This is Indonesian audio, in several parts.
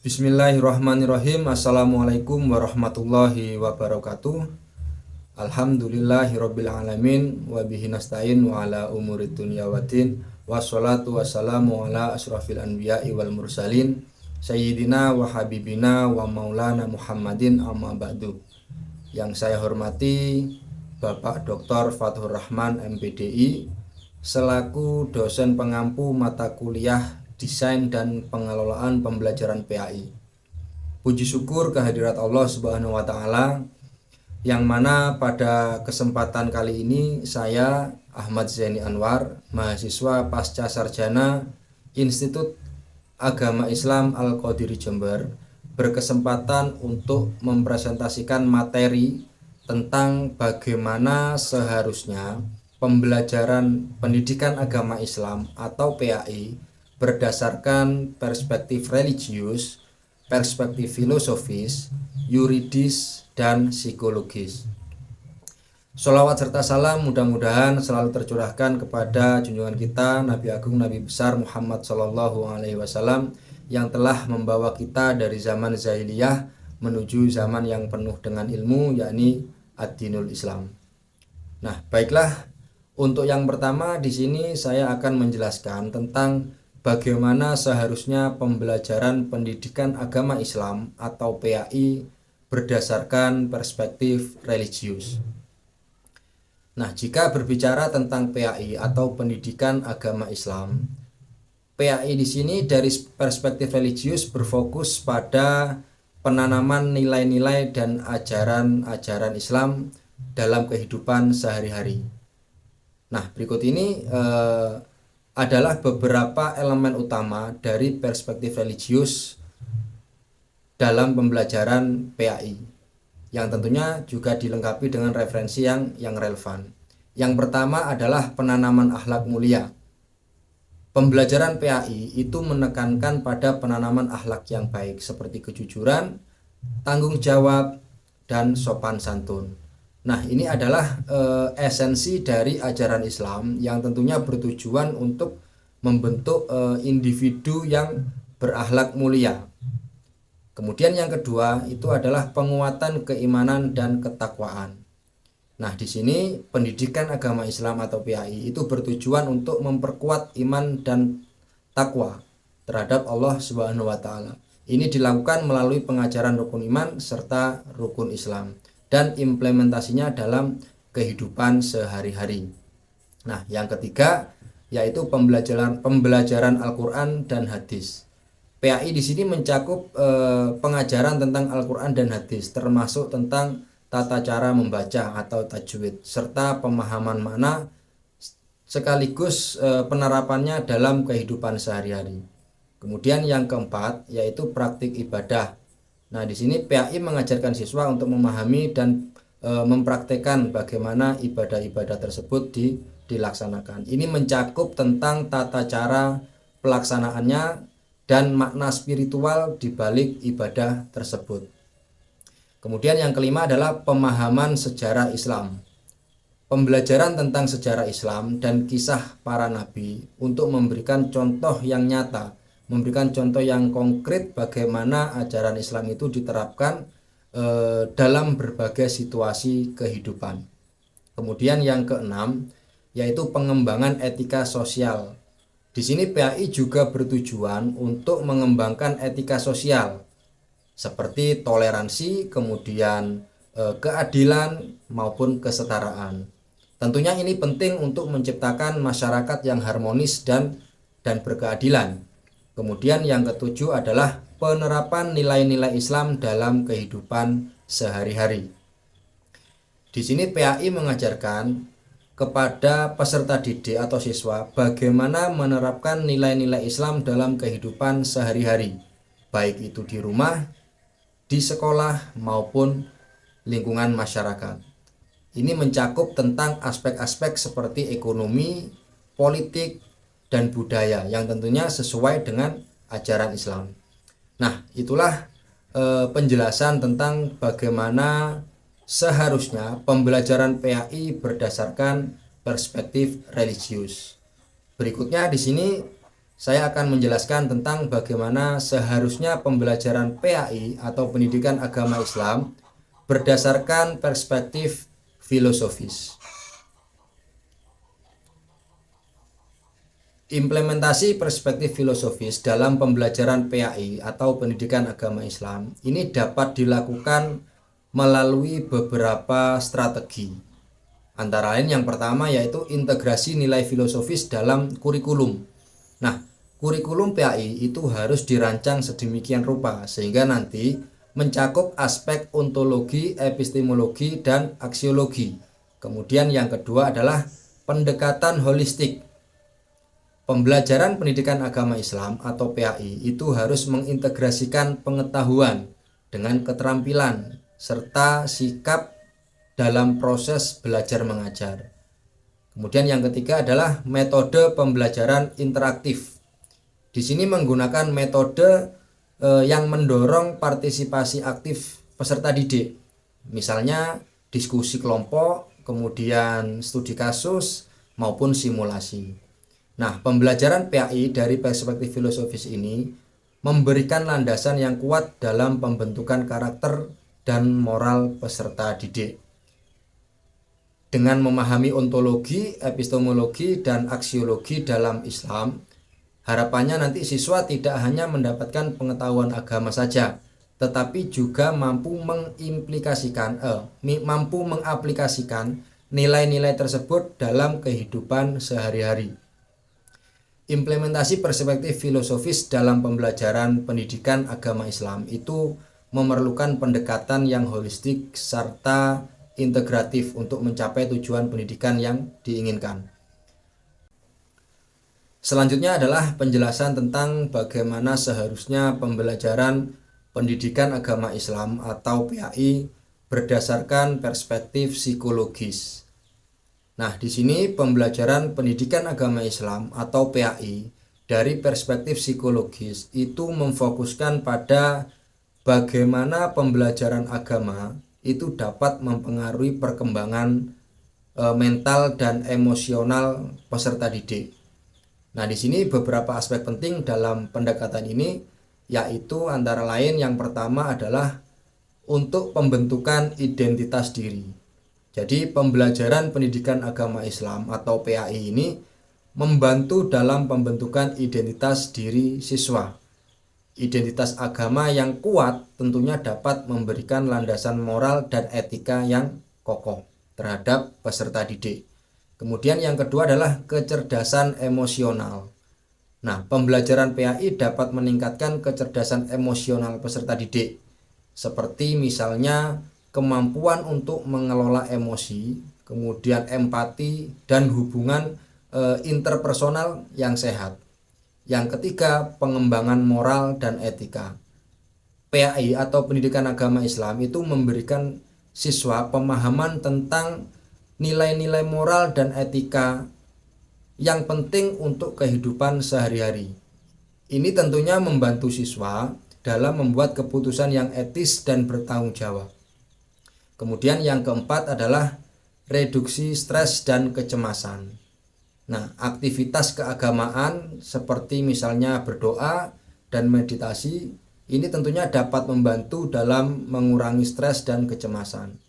Bismillahirrahmanirrahim. Assalamualaikum warahmatullahi wabarakatuh. Alhamdulillahirabbil alamin wa bihi nasta'in wa ala umurid dunya waddin. Wassalatu wassalamu ala asrofil anbiya'i wal mursalin sayyidina wa habibina wa maulana Muhammadin amma ba'du. Yang saya hormati Bapak Dr. Fathur Rahman MPDI selaku dosen pengampu mata kuliah Desain dan Pengelolaan Pembelajaran PAI. Puji syukur kehadirat Allah Subhanahu wa taala yang mana pada kesempatan kali ini saya Ahmad Zaini Anwar, mahasiswa pasca sarjana Institut Agama Islam Al-Qadiri Jember, berkesempatan untuk mempresentasikan materi tentang bagaimana seharusnya pembelajaran pendidikan agama Islam atau PAI berdasarkan perspektif religius, perspektif filosofis, yuridis, dan psikologis. Sholawat serta salam mudah-mudahan selalu tercurahkan kepada junjungan kita Nabi Agung Nabi Besar Muhammad Sallallahu Alaihi Wasallam yang telah membawa kita dari zaman Zahiliyah menuju zaman yang penuh dengan ilmu, yakni ad-dinul Islam. Nah, baiklah, untuk yang pertama di sini saya akan menjelaskan tentang bagaimana seharusnya pembelajaran pendidikan agama Islam atau PAI berdasarkan perspektif religius. Nah, jika berbicara tentang PAI atau pendidikan agama Islam, PAI di sini dari perspektif religius berfokus pada penanaman nilai-nilai dan ajaran-ajaran Islam dalam kehidupan sehari-hari. Nah, berikut ini adalah beberapa elemen utama dari perspektif religius dalam pembelajaran PAI yang tentunya juga dilengkapi dengan referensi yang relevan. Yang pertama adalah penanaman akhlak mulia. Pembelajaran PAI itu menekankan pada penanaman akhlak yang baik seperti kejujuran, tanggung jawab, dan sopan santun. Nah, ini adalah esensi dari ajaran Islam yang tentunya bertujuan untuk membentuk individu yang berakhlak mulia. Kemudian yang kedua itu adalah penguatan keimanan dan ketakwaan. Nah, di sini pendidikan agama Islam atau PAI itu bertujuan untuk memperkuat iman dan takwa terhadap Allah Subhanahu wa taala. Ini dilakukan melalui pengajaran rukun iman serta rukun Islam dan implementasinya dalam kehidupan sehari-hari. Nah, yang ketiga yaitu pembelajaran Al-Qur'an dan hadis. PAI di sini mencakup pengajaran tentang Al-Qur'an dan hadis, termasuk tentang tata cara membaca atau tajwid serta pemahaman makna sekaligus penerapannya dalam kehidupan sehari-hari. Kemudian yang keempat yaitu praktik ibadah. Nah, di sini PAI mengajarkan siswa untuk memahami dan mempraktekkan bagaimana ibadah-ibadah tersebut dilaksanakan. Ini mencakup tentang tata cara pelaksanaannya dan makna spiritual di balik ibadah tersebut. Kemudian yang kelima adalah pemahaman sejarah Islam. Pembelajaran tentang sejarah Islam dan kisah para nabi untuk memberikan contoh yang nyata, memberikan contoh yang konkret bagaimana ajaran Islam itu diterapkan dalam berbagai situasi kehidupan. Kemudian yang keenam yaitu pengembangan etika sosial. Di sini PAI juga bertujuan untuk mengembangkan etika sosial seperti toleransi, kemudian keadilan maupun kesetaraan. Tentunya ini penting untuk menciptakan masyarakat yang harmonis dan berkeadilan. Kemudian yang ketujuh adalah penerapan nilai-nilai Islam dalam kehidupan sehari-hari. Di sini PAI mengajarkan kepada peserta didik atau siswa bagaimana menerapkan nilai-nilai Islam dalam kehidupan sehari-hari, baik itu di rumah, di sekolah, maupun lingkungan masyarakat. Ini mencakup tentang aspek-aspek seperti ekonomi, politik, dan budaya yang tentunya sesuai dengan ajaran Islam. Nah, itulah penjelasan tentang bagaimana seharusnya pembelajaran PAI berdasarkan perspektif religius. Berikutnya di sini saya akan menjelaskan tentang bagaimana seharusnya pembelajaran PAI atau Pendidikan Agama Islam berdasarkan perspektif filosofis. Implementasi perspektif filosofis dalam pembelajaran PAI atau Pendidikan Agama Islam ini dapat dilakukan melalui beberapa strategi. Antara lain yang pertama yaitu integrasi nilai filosofis dalam kurikulum. Nah, kurikulum PAI itu harus dirancang sedemikian rupa sehingga nanti mencakup aspek ontologi, epistemologi, dan aksiologi. Kemudian yang kedua adalah pendekatan holistik. Pembelajaran pendidikan agama Islam atau PAI itu harus mengintegrasikan pengetahuan dengan keterampilan serta sikap dalam proses belajar mengajar. Kemudian yang ketiga adalah metode pembelajaran interaktif. Di sini menggunakan metode yang mendorong partisipasi aktif peserta didik. Misalnya diskusi kelompok, kemudian studi kasus maupun simulasi. Nah, pembelajaran PAI dari perspektif filosofis ini memberikan landasan yang kuat dalam pembentukan karakter dan moral peserta didik. Dengan memahami ontologi, epistemologi, dan aksiologi dalam Islam, harapannya nanti siswa tidak hanya mendapatkan pengetahuan agama saja, tetapi juga mampu mengaplikasikan nilai-nilai tersebut dalam kehidupan sehari-hari. Implementasi perspektif filosofis dalam pembelajaran pendidikan agama Islam itu memerlukan pendekatan yang holistik serta integratif untuk mencapai tujuan pendidikan yang diinginkan. Selanjutnya adalah penjelasan tentang bagaimana seharusnya pembelajaran pendidikan agama Islam atau PAI berdasarkan perspektif psikologis. Nah, di sini pembelajaran pendidikan agama Islam atau PAI dari perspektif psikologis itu memfokuskan pada bagaimana pembelajaran agama itu dapat mempengaruhi perkembangan mental dan emosional peserta didik. Nah, di sini beberapa aspek penting dalam pendekatan ini yaitu antara lain yang pertama adalah untuk pembentukan identitas diri. Jadi pembelajaran pendidikan agama Islam atau PAI ini membantu dalam pembentukan identitas diri siswa. Identitas agama yang kuat tentunya dapat memberikan landasan moral dan etika yang kokoh terhadap peserta didik. Kemudian yang kedua adalah kecerdasan emosional. Nah, pembelajaran PAI dapat meningkatkan kecerdasan emosional peserta didik. Seperti misalnya kemampuan untuk mengelola emosi, kemudian empati dan hubungan interpersonal yang sehat. Yang ketiga, pengembangan moral dan etika. PAI atau Pendidikan Agama Islam itu memberikan siswa pemahaman tentang nilai-nilai moral dan etika yang penting untuk kehidupan sehari-hari. Ini tentunya membantu siswa dalam membuat keputusan yang etis dan bertanggung jawab. Kemudian yang keempat adalah reduksi stres dan kecemasan. Nah, aktivitas keagamaan seperti misalnya berdoa dan meditasi ini tentunya dapat membantu dalam mengurangi stres dan kecemasan.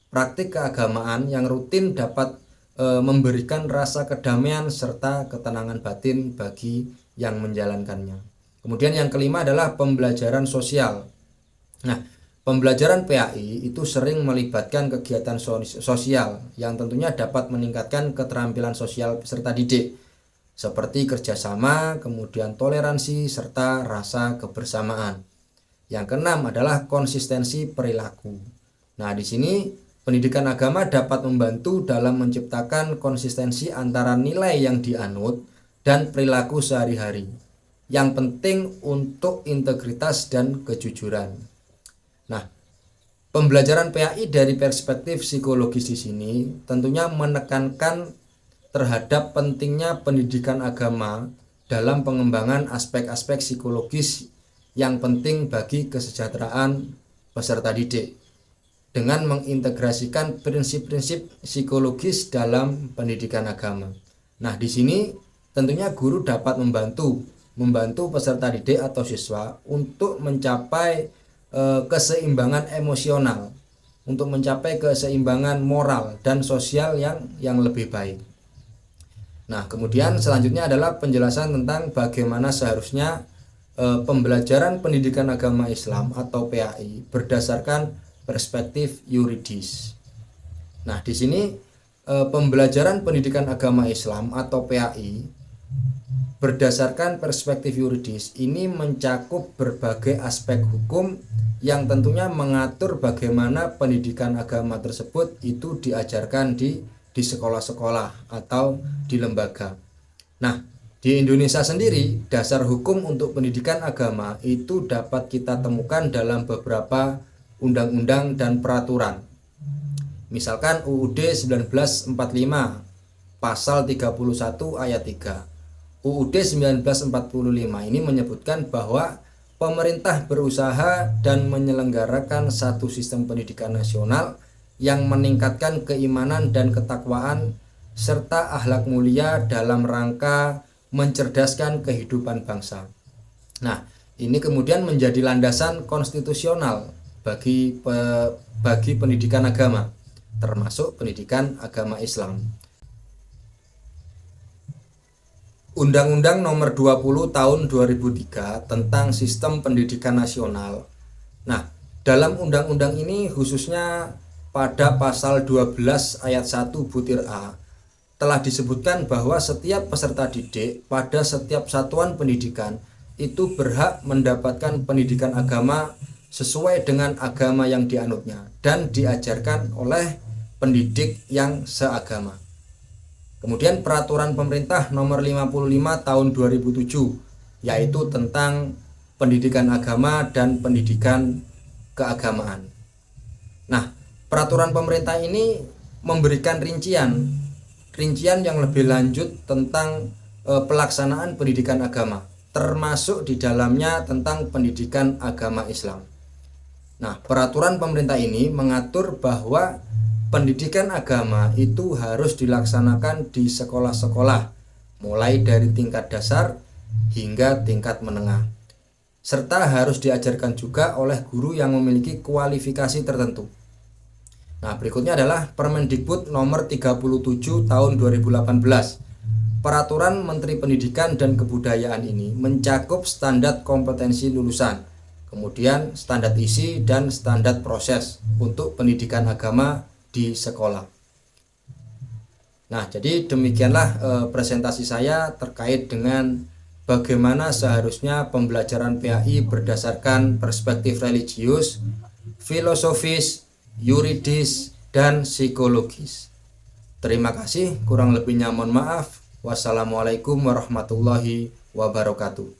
Praktik keagamaan yang rutin dapat memberikan rasa kedamaian serta ketenangan batin bagi yang menjalankannya. Kemudian yang kelima adalah pembelajaran sosial. Nah, pembelajaran PAI itu sering melibatkan kegiatan sosial yang tentunya dapat meningkatkan keterampilan sosial peserta didik seperti kerjasama, kemudian toleransi, serta rasa kebersamaan. Yang keenam adalah konsistensi perilaku. Nah, di sini pendidikan agama dapat membantu dalam menciptakan konsistensi antara nilai yang dianut dan perilaku sehari-hari yang penting untuk integritas dan kejujuran. Nah, pembelajaran PAI dari perspektif psikologis di sini tentunya menekankan terhadap pentingnya pendidikan agama dalam pengembangan aspek-aspek psikologis yang penting bagi kesejahteraan peserta didik dengan mengintegrasikan prinsip-prinsip psikologis dalam pendidikan agama. Nah, di sini tentunya guru dapat membantu membantu peserta didik atau siswa untuk mencapai keseimbangan emosional, untuk mencapai keseimbangan moral dan sosial yang lebih baik. Nah, kemudian selanjutnya adalah penjelasan tentang bagaimana seharusnya pembelajaran pendidikan agama Islam atau PAI berdasarkan perspektif yuridis. Nah, di sini pembelajaran pendidikan agama Islam atau PAI berdasarkan perspektif yuridis ini mencakup berbagai aspek hukum yang tentunya mengatur bagaimana pendidikan agama tersebut itu diajarkan di sekolah-sekolah atau di lembaga. Nah, di Indonesia sendiri dasar hukum untuk pendidikan agama itu dapat kita temukan dalam beberapa undang-undang dan peraturan. Misalkan UUD 1945 pasal 31 ayat 3. UUD 1945 ini menyebutkan bahwa pemerintah berusaha dan menyelenggarakan satu sistem pendidikan nasional yang meningkatkan keimanan dan ketakwaan serta akhlak mulia dalam rangka mencerdaskan kehidupan bangsa. Nah, ini kemudian menjadi landasan konstitusional bagi pendidikan agama, termasuk pendidikan agama Islam. Undang-Undang Nomor 20 Tahun 2003 tentang Sistem Pendidikan Nasional. Nah, dalam undang-undang ini khususnya pada pasal 12 ayat 1 butir A telah disebutkan bahwa setiap peserta didik pada setiap satuan pendidikan itu berhak mendapatkan pendidikan agama sesuai dengan agama yang dianutnya dan diajarkan oleh pendidik yang seagama. Kemudian peraturan pemerintah nomor 55 tahun 2007 yaitu tentang pendidikan agama dan pendidikan keagamaan. Nah, peraturan pemerintah ini memberikan rincian yang lebih lanjut tentang pelaksanaan pendidikan agama, termasuk di dalamnya tentang pendidikan agama Islam. Nah, peraturan pemerintah ini mengatur bahwa pendidikan agama itu harus dilaksanakan di sekolah-sekolah, mulai dari tingkat dasar hingga tingkat menengah, serta harus diajarkan juga oleh guru yang memiliki kualifikasi tertentu. Nah, berikutnya adalah Permendikbud nomor 37 tahun 2018. Peraturan Menteri Pendidikan dan Kebudayaan ini mencakup standar kompetensi lulusan, kemudian standar isi dan standar proses untuk pendidikan agama di sekolah. Nah, jadi demikianlah presentasi saya terkait dengan bagaimana seharusnya pembelajaran PAI berdasarkan perspektif religius, filosofis, yuridis, dan psikologis. Terima kasih, kurang lebihnya mohon maaf. Wassalamualaikum warahmatullahi wabarakatuh.